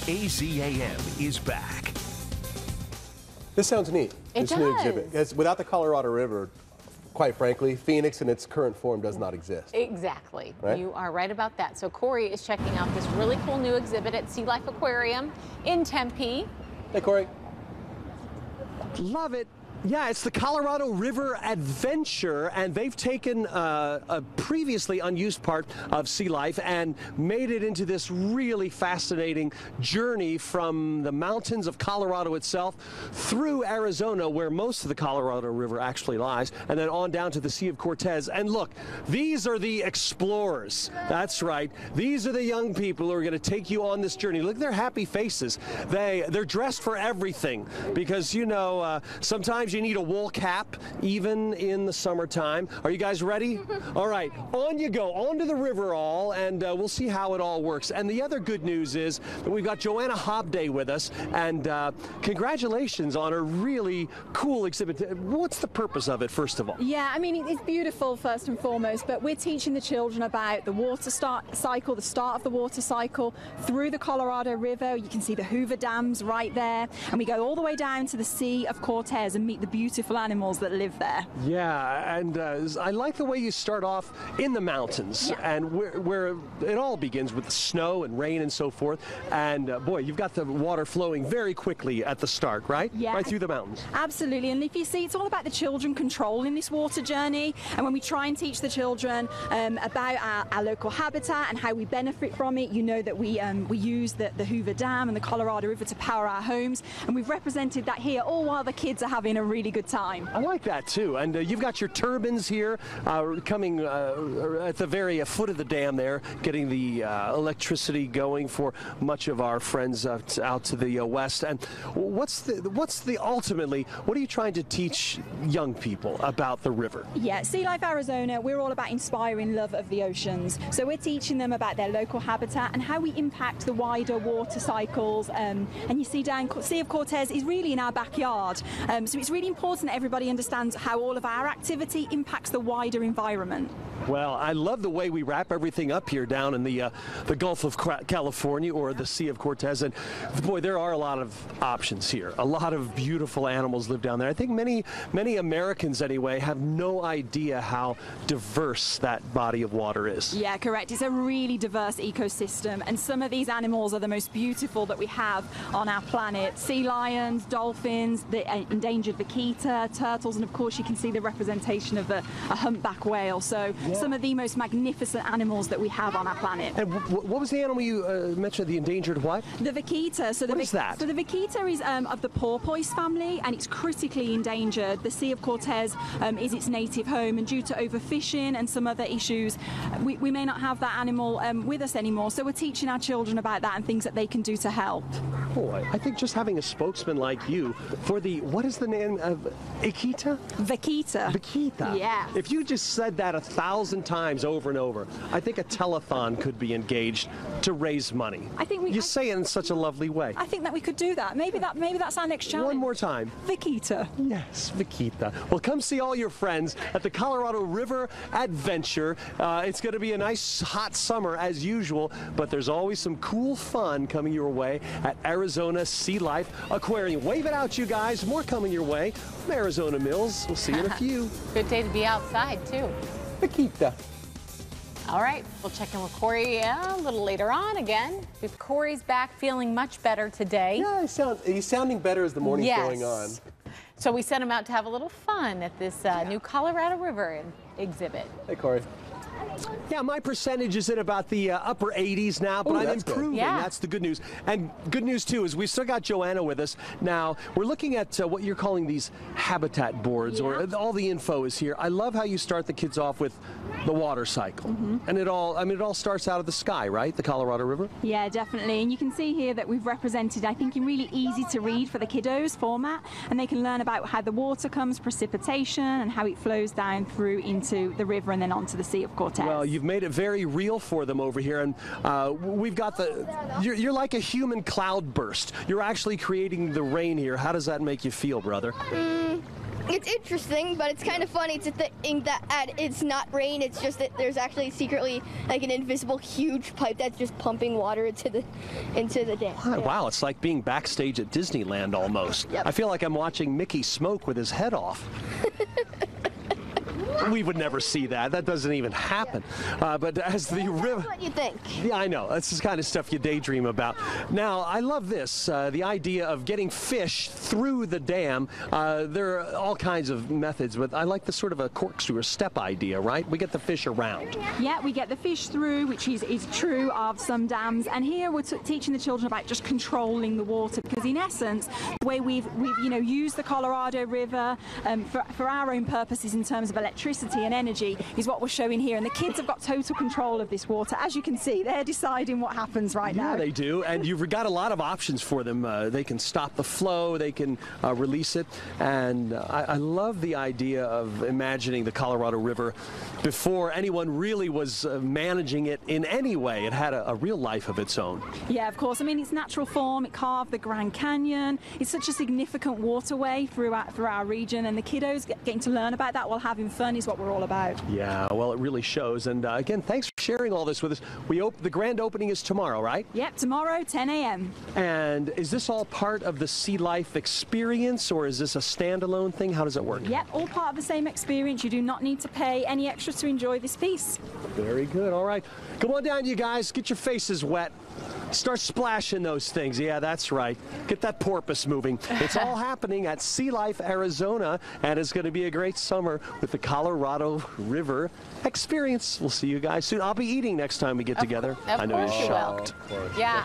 AZAM is back. This sounds neat. It this new does. exhibit. Without the Colorado River, quite frankly, Phoenix in its current form does not exist. Exactly. Right? You are right about that. So Cory is checking out this really cool new exhibit at Sea Life Aquarium in Tempe. Hey, Cory. Love it. Yeah, it's the Colorado River Adventure, and they've taken a previously unused part of Sea Life and made it into this really fascinating journey from the mountains of Colorado itself through Arizona, where most of the Colorado River actually lies, and then on down to the Sea of Cortez. And look, these are the explorers. That's right. These are the young people who are going to take you on this journey. Look at their happy faces. They're dressed for everything because, you know, sometimes you need a wool cap, even in the summertime. Are you guys ready? All right, on you go, onto the river all, and we'll see how it all works. And the other good news is that we've got Joanna Hobday with us, and congratulations on a really cool exhibit. What's the purpose of it, first of all? Yeah, I mean, it's beautiful first and foremost, but we're teaching the children about the water cycle, the start of the water cycle through the Colorado River. You can see the Hoover Dams right there, and we go all the way down to the Sea of Cortez and meet the beautiful animals that live there. Yeah, and I like the way you start off in the mountains, and where it all begins with the snow and rain and so forth. And boy, you've got the water flowing very quickly at the start, right? Yeah. Right through the mountains. Absolutely, and if you see, it's all about the children controlling this water journey. And when we try and teach the children about our local habitat and how we benefit from it, you know that we use the Hoover Dam and the Colorado River to power our homes, and we've represented that here, all while the kids are having a really good time. I like that too, and you've got your turbines here coming at the very foot of the dam there, getting the electricity going for much of our friends out to the west. And what's the ultimately, what are you trying to teach young people about the river? Yeah, Sea Life Arizona, we're all about inspiring love of the oceans. So we're teaching them about their local habitat and how we impact the wider water cycles. And you see down Sea of Cortez is really in our backyard. So it's really important that everybody understands how all of our activity impacts the wider environment. Well, I love the way we wrap everything up here down in the Gulf of California, or the Sea of Cortez. And boy, there are a lot of options here. A lot of beautiful animals live down there. I think many Americans anyway have no idea how diverse that body of water is. Yeah, correct. It's a really diverse ecosystem, and some of these animals are the most beautiful that we have on our planet. Sea lions, dolphins, the endangered vaquita, turtles, and of course you can see the representation of a humpback whale. So some of the most magnificent animals that we have on our planet. And what was the animal you mentioned, the endangered what? The vaquita. So what is that? So the vaquita is of the porpoise family, and it's critically endangered. The Sea of Cortez is its native home, and due to overfishing and some other issues, we may not have that animal with us anymore. So we're teaching our children about that and things that they can do to help. Boy, I think just having a spokesman like you for the, what is the name of Vaquita? Vaquita. Vaquita. Yeah. If you just said that 1,000 times over and over, I think a telethon could be engaged to raise money. I think you say it in such a lovely way. I think that we could do that. Maybe that's our next challenge. One more time. Vaquita. Yes, Vaquita. Well, come see all your friends at the Colorado River Adventure. It's going to be a nice hot summer as usual, but there's always some cool fun coming your way at Arizona Sea Life Aquarium. Wave it out, you guys. More coming your way from Arizona Mills. We'll see you in a few. Good day to be outside, too. Vaquita. All right, we'll check in with Cory a little later on again. Cory's back feeling much better today. Yeah, he's sounding better as the morning's going on. So we sent him out to have a little fun at this new Colorado River exhibit. Hey, Cory. Yeah, my percentage is at about the upper 80s now, but I'm improving. Yeah. That's the good news. And good news, too, is we've still got Joanna with us. Now, we're looking at what you're calling these habitat boards, or all the info is here. I love how you start the kids off with the water cycle. And it all starts out of the sky, right? The Colorado River? Yeah, definitely. And you can see here that we've represented, I think, in really easy to read for the kiddos format, and they can learn about how the water comes, precipitation, and how it flows down through into the river and then onto the Sea of Cortez. Well, you've made it very real for them over here, and we've got you're like a human cloud burst. You're actually creating the rain here. How does that make you feel, brother? It's interesting, but it's kind of funny to think that it's not rain. It's just that there's actually secretly like an invisible huge pipe that's just pumping water into the dam. Wow, it's like being backstage at Disneyland almost. Yep. I feel like I'm watching Mickey smoke with his head off. We would never see that. That doesn't even happen. But as the river... That's what you think. Yeah, I know. That's the kind of stuff you daydream about. Now, I love this, the idea of getting fish through the dam. There are all kinds of methods, but I like the sort of a corkscrew or step idea, right? We get the fish around. Yeah, we get the fish through, which is true of some dams. And here we're teaching the children about just controlling the water, because in essence, the way we've used the Colorado River for our own purposes in terms of electricity and energy is what we're showing here, and the kids have got total control of this water. As you can see, they're deciding what happens right now. Yeah, they do, and you've got a lot of options for them. They can stop the flow, they can release it, and I love the idea of imagining the Colorado River before anyone really was managing it in any way. It had a real life of its own. Yeah, of course. I mean, its natural form, it carved the Grand Canyon. It's such a significant waterway through our region, and the kiddos getting to learn about that while having fun is what we're all about. Yeah, well, it really shows. And again, thanks for sharing all this with us. The grand opening is tomorrow, right? Yep, tomorrow, 10 a.m. And is this all part of the Sea Life experience, or is this a standalone thing? How does it work? Yep, all part of the same experience. You do not need to pay any extra to enjoy this piece. Very good. All right. Come on down, you guys. Get your faces wet. Start splashing those things. Yeah, that's right. Get that porpoise moving. It's all happening at Sea Life, Arizona, and it's going to be a great summer with the Colorado River experience. We'll see you guys soon. I'll be eating next time we get together. Of I know course you're you will. shocked. Yeah.